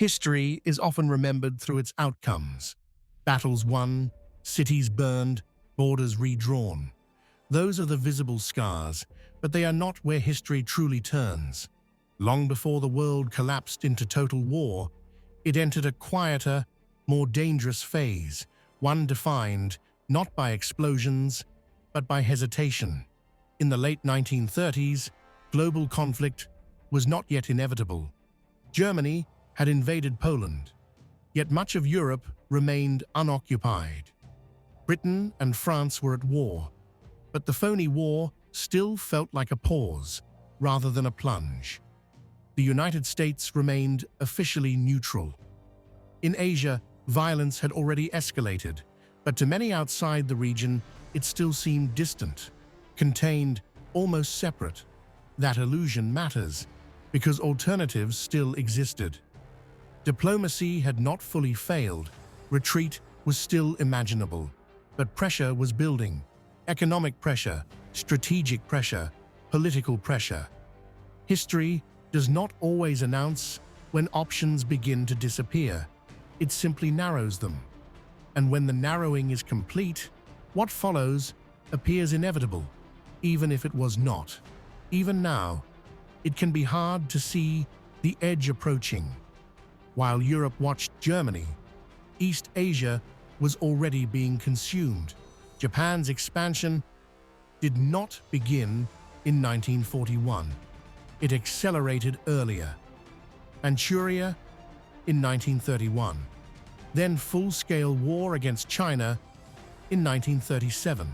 History is often remembered through its outcomes. Battles won, cities burned, borders redrawn. Those are the visible scars, but they are not where history truly turns. Long before the world collapsed into total war, it entered a quieter, more dangerous phase, one defined not by explosions, but by hesitation. In the late 1930s, global conflict was not yet inevitable. Germany had invaded Poland, yet much of Europe remained unoccupied. Britain and France were at war, but the phony war still felt like a pause rather than a plunge. The United States remained officially neutral. In Asia, violence had already escalated, but to many outside the region, it still seemed distant, contained, almost separate. That illusion matters, because alternatives still existed. Diplomacy had not fully failed, retreat was still imaginable, but pressure was building. Economic pressure, strategic pressure, political pressure. History does not always announce when options begin to disappear. It simply narrows them. And when the narrowing is complete, what follows appears inevitable, even if it was not. Even now, it can be hard to see the edge approaching. While Europe watched Germany, East Asia was already being consumed. Japan's expansion did not begin in 1941. It accelerated earlier. Manchuria in 1931. Then full-scale war against China in 1937.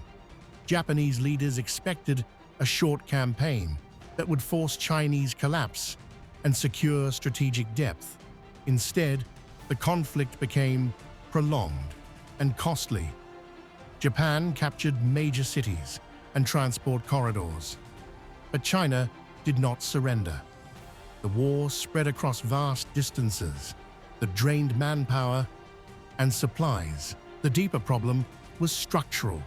Japanese leaders expected a short campaign that would force Chinese collapse and secure strategic depth. Instead, the conflict became prolonged and costly. Japan captured major cities and transport corridors, but China did not surrender. The war spread across vast distances that drained manpower and supplies. The deeper problem was structural.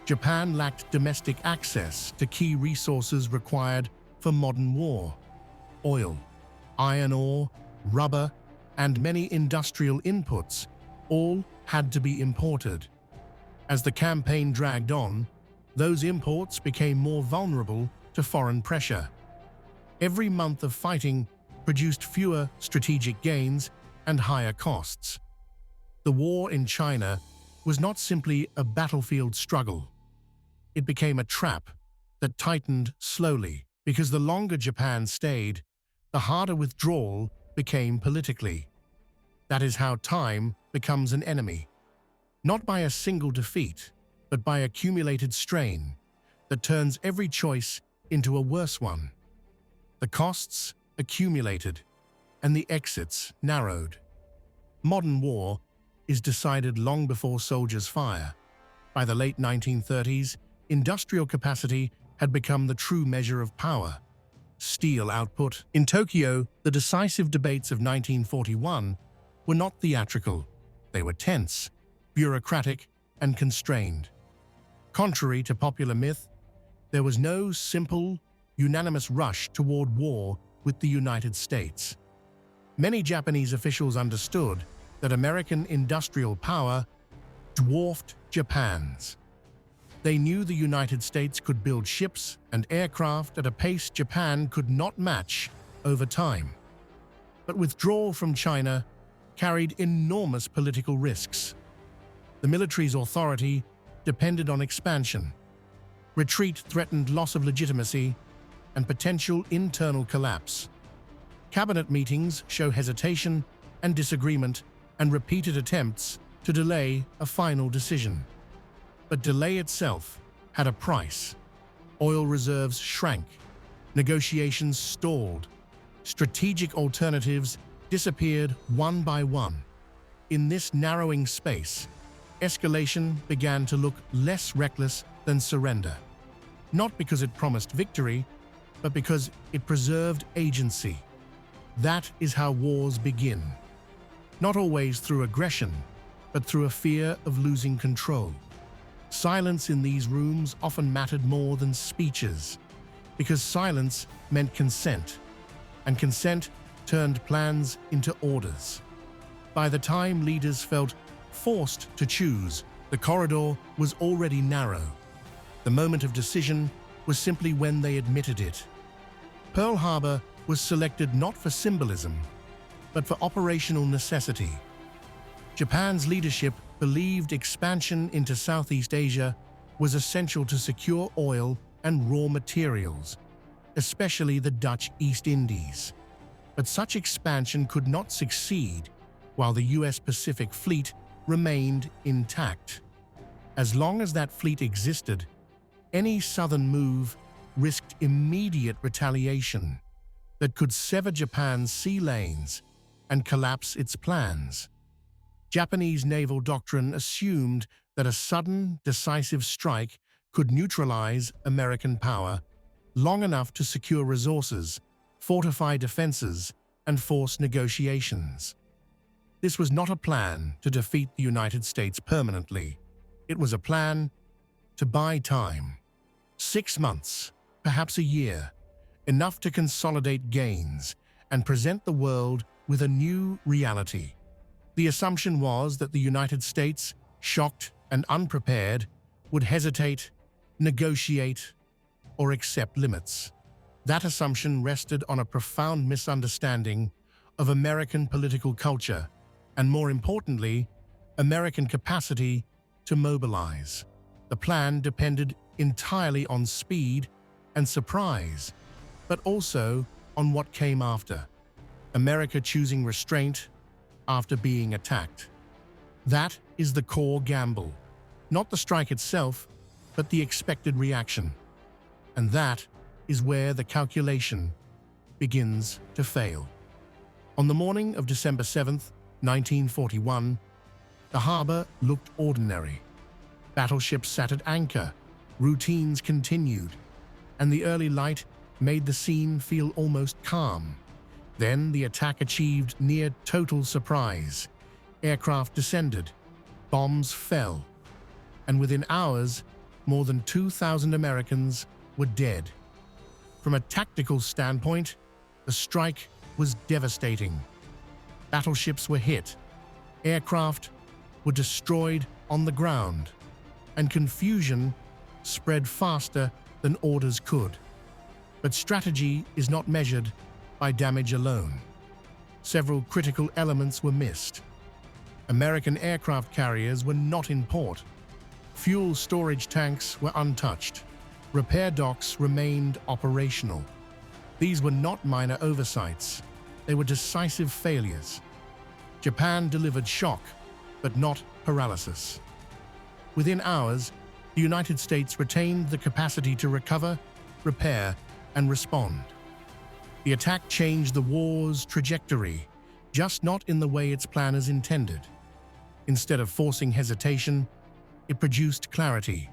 Japan lacked domestic access to key resources required for modern war. Oil, iron ore, rubber, and many industrial inputs all had to be imported. As the campaign dragged on, those imports became more vulnerable to foreign pressure. Every month of fighting produced fewer strategic gains and higher costs. The war in China was not simply a battlefield struggle. It became a trap that tightened slowly, because the longer Japan stayed, the harder withdrawal became politically. That is how time becomes an enemy. Not by a single defeat, but by accumulated strain that turns every choice into a worse one. The costs accumulated, and the exits narrowed. Modern war is decided long before soldiers fire. By the late 1930s, industrial capacity had become the true measure of power. Steel output. In Tokyo, the decisive debates of 1941 were not theatrical. They were tense, bureaucratic, and constrained. Contrary to popular myth, there was no simple, unanimous rush toward war with the United States. Many Japanese officials understood that American industrial power dwarfed Japan's. They knew the United States could build ships and aircraft at a pace Japan could not match over time. But withdrawal from China carried enormous political risks. The military's authority depended on expansion. Retreat threatened loss of legitimacy and potential internal collapse. Cabinet meetings show hesitation and disagreement and repeated attempts to delay a final decision. But delay itself had a price. Oil reserves shrank, negotiations stalled, strategic alternatives disappeared one by one. In this narrowing space, escalation began to look less reckless than surrender. Not because it promised victory, but because it preserved agency. That is how wars begin. Not always through aggression, but through a fear of losing control. Silence in these rooms often mattered more than speeches, because silence meant consent, and consent turned plans into orders. By the time leaders felt forced to choose, the corridor was already narrow. The moment of decision was simply when they admitted it. Pearl Harbor was selected not for symbolism, but for operational necessity. Japan's leadership believed expansion into Southeast Asia was essential to secure oil and raw materials, especially the Dutch East Indies. But such expansion could not succeed while the US Pacific Fleet remained intact. As long as that fleet existed, any southern move risked immediate retaliation that could sever Japan's sea lanes and collapse its plans. Japanese naval doctrine assumed that a sudden, decisive strike could neutralize American power long enough to secure resources, fortify defenses, and force negotiations. This was not a plan to defeat the United States permanently. It was a plan to buy time. 6 months, perhaps a year, enough to consolidate gains and present the world with a new reality. The assumption was that the United States, shocked and unprepared, would hesitate, negotiate, or accept limits. That assumption rested on a profound misunderstanding of American political culture and, more importantly, American capacity to mobilize. The plan depended entirely on speed and surprise, but also on what came after. America choosing restraint after being attacked. That is the core gamble. Not the strike itself, but the expected reaction. And that is where the calculation begins to fail. On the morning of December 7th, 1941, the harbor looked ordinary. Battleships sat at anchor, routines continued, and the early light made the scene feel almost calm. Then the attack achieved near total surprise. Aircraft descended, bombs fell, and within hours, more than 2,000 Americans were dead. From a tactical standpoint, the strike was devastating. Battleships were hit, aircraft were destroyed on the ground, and confusion spread faster than orders could. But strategy is not measured by damage alone. Several critical elements were missed. American aircraft carriers were not in port. Fuel storage tanks were untouched. Repair docks remained operational. These were not minor oversights. They were decisive failures. Japan delivered shock, but not paralysis. Within hours, the United States retained the capacity to recover, repair, and respond. The attack changed the war's trajectory, just not in the way its planners intended. Instead of forcing hesitation, it produced clarity.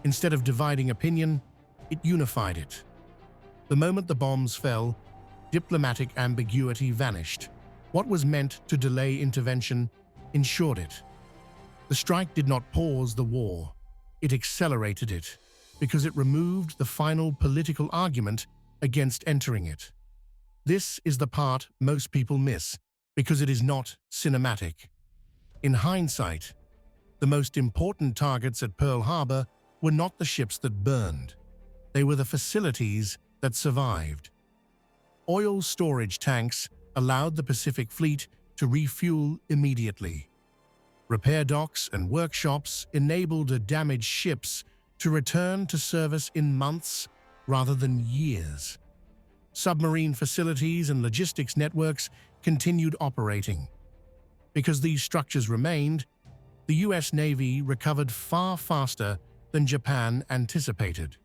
Instead of dividing opinion, it unified it. The moment the bombs fell, diplomatic ambiguity vanished. What was meant to delay intervention ensured it. The strike did not pause the war. It accelerated it, because it removed the final political argument against entering it. This is the part most people miss, because it is not cinematic. In hindsight, the most important targets at Pearl Harbor were not the ships that burned. They were the facilities that survived. Oil storage tanks allowed the Pacific Fleet to refuel immediately. Repair docks and workshops enabled damaged ships to return to service in months rather than years. Submarine facilities and logistics networks continued operating. Because these structures remained, the US Navy recovered far faster than Japan anticipated.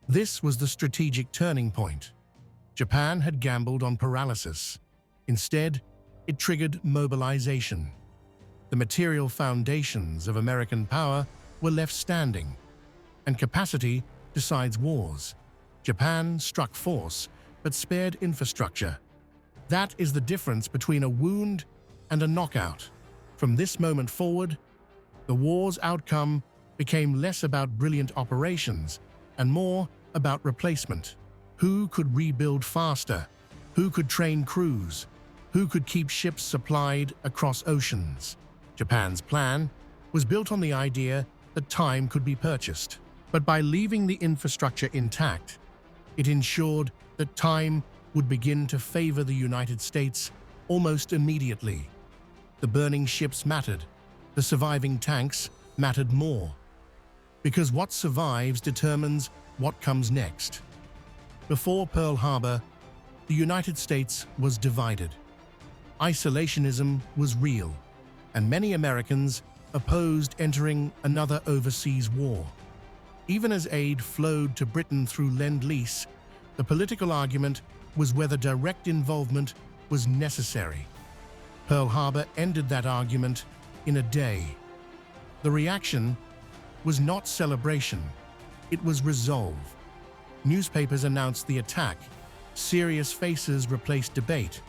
This was the strategic turning point. Japan had gambled on paralysis. Instead, it triggered mobilization. The material foundations of American power were left standing, and capacity decides wars. Japan struck force, but spared infrastructure. That is the difference between a wound and a knockout. From this moment forward, the war's outcome became less about brilliant operations and more about replacement. Who could rebuild faster? Who could train crews? Who could keep ships supplied across oceans? Japan's plan was built on the idea that time could be purchased. But by leaving the infrastructure intact, it ensured that time would begin to favor the United States almost immediately. The burning ships mattered. The surviving tanks mattered more. Because what survives determines what comes next. Before Pearl Harbor, the United States was divided. Isolationism was real, and many Americans opposed entering another overseas war. Even as aid flowed to Britain through Lend-Lease, the political argument was whether direct involvement was necessary. Pearl Harbor ended that argument in a day. The reaction was not celebration, it was resolve. Newspapers announced the attack, serious faces replaced debate,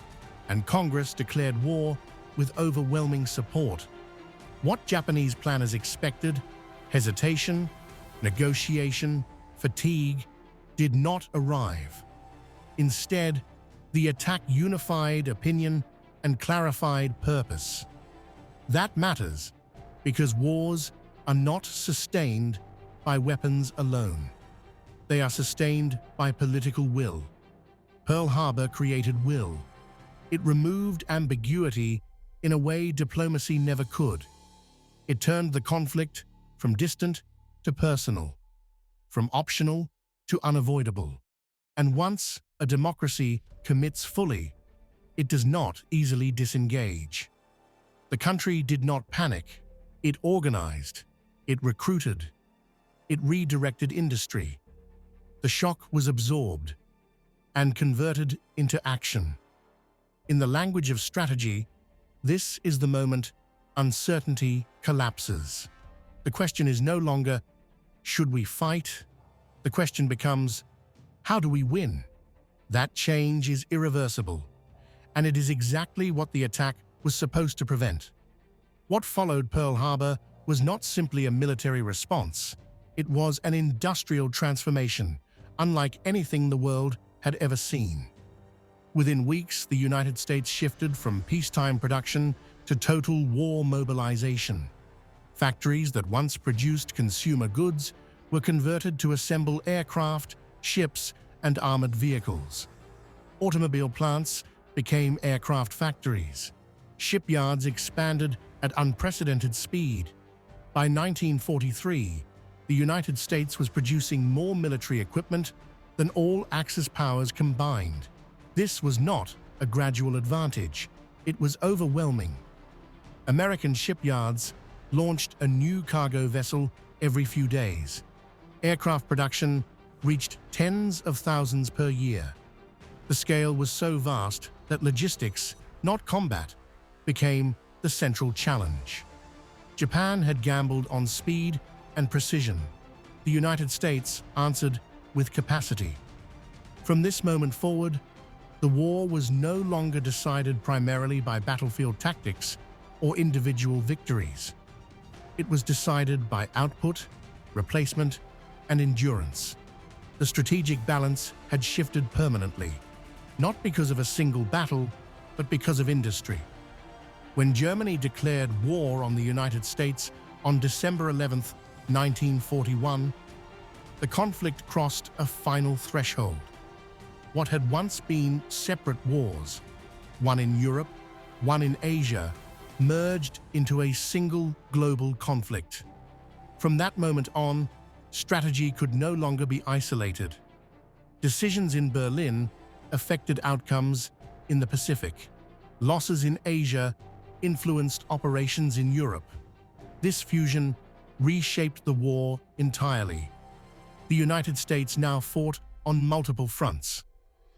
and Congress declared war with overwhelming support. What Japanese planners expected, hesitation, negotiation, fatigue, did not arrive. Instead, the attack unified opinion and clarified purpose. That matters because wars are not sustained by weapons alone. They are sustained by political will. Pearl Harbor created will. It removed ambiguity in a way diplomacy never could. It turned the conflict from distant to personal, from optional to unavoidable. And once a democracy commits fully, it does not easily disengage. The country did not panic. It organized. It recruited. It redirected industry. The shock was absorbed and converted into action. In the language of strategy, this is the moment uncertainty collapses. The question is no longer, should we fight? The question becomes, how do we win? That change is irreversible, and it is exactly what the attack was supposed to prevent. What followed Pearl Harbor was not simply a military response. It was an industrial transformation, unlike anything the world had ever seen. Within weeks, the United States shifted from peacetime production to total war mobilization. Factories that once produced consumer goods were converted to assemble aircraft, ships, and armored vehicles. Automobile plants became aircraft factories. Shipyards expanded at unprecedented speed. By 1943, the United States was producing more military equipment than all Axis powers combined. This was not a gradual advantage. It was overwhelming. American shipyards launched a new cargo vessel every few days. Aircraft production reached tens of thousands per year. The scale was so vast that logistics, not combat, became the central challenge. Japan had gambled on speed and precision. The United States answered with capacity. From this moment forward, the war was no longer decided primarily by battlefield tactics or individual victories. It was decided by output, replacement, and endurance. The strategic balance had shifted permanently, not because of a single battle, but because of industry. When Germany declared war on the United States on December 11, 1941, the conflict crossed a final threshold. What had once been separate wars, one in Europe, one in Asia, merged into a single global conflict. From that moment on, strategy could no longer be isolated. Decisions in Berlin affected outcomes in the Pacific. Losses in Asia influenced operations in Europe. This fusion reshaped the war entirely. The United States now fought on multiple fronts,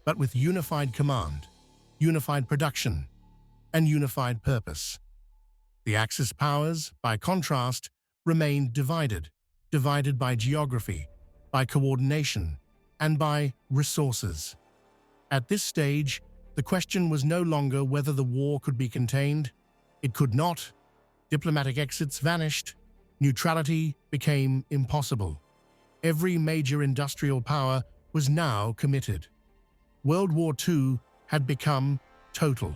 but with unified command, unified production, and unified purpose. The Axis powers, by contrast, remained divided by geography, by coordination, and by resources. At this stage, the question was no longer whether the war could be contained. It could not. Diplomatic exits vanished. Neutrality became impossible. Every major industrial power was now committed. World War II had become total,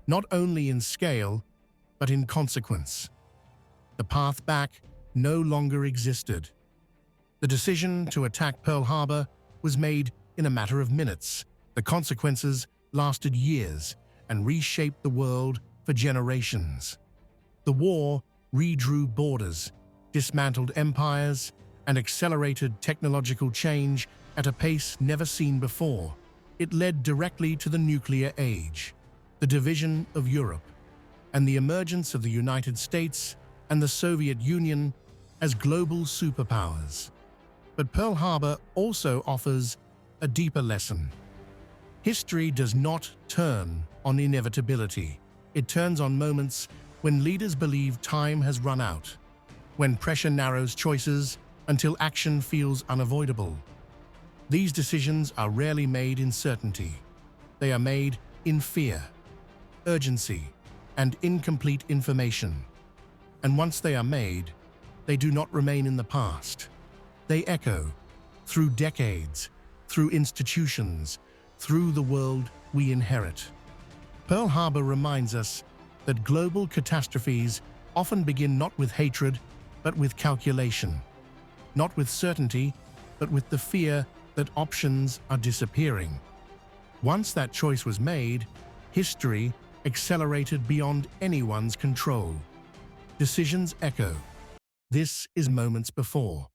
not only in scale, but in consequence. The path back no longer existed. The decision to attack Pearl Harbor was made in a matter of minutes. The consequences lasted years and reshaped the world for generations. The war redrew borders, dismantled empires, and accelerated technological change at a pace never seen before. It led directly to the nuclear age, the division of Europe, and the emergence of the United States and the Soviet Union as global superpowers. But Pearl Harbor also offers a deeper lesson. History does not turn on inevitability. It turns on moments when leaders believe time has run out, when pressure narrows choices until action feels unavoidable. These decisions are rarely made in certainty. They are made in fear, urgency, and incomplete information. And once they are made, they do not remain in the past. They echo through decades, through institutions, through the world we inherit. Pearl Harbor reminds us that global catastrophes often begin not with hatred, but with calculation, not with certainty, but with the fear that options are disappearing. Once that choice was made, history accelerated beyond anyone's control. Decisions echo. This is moments before.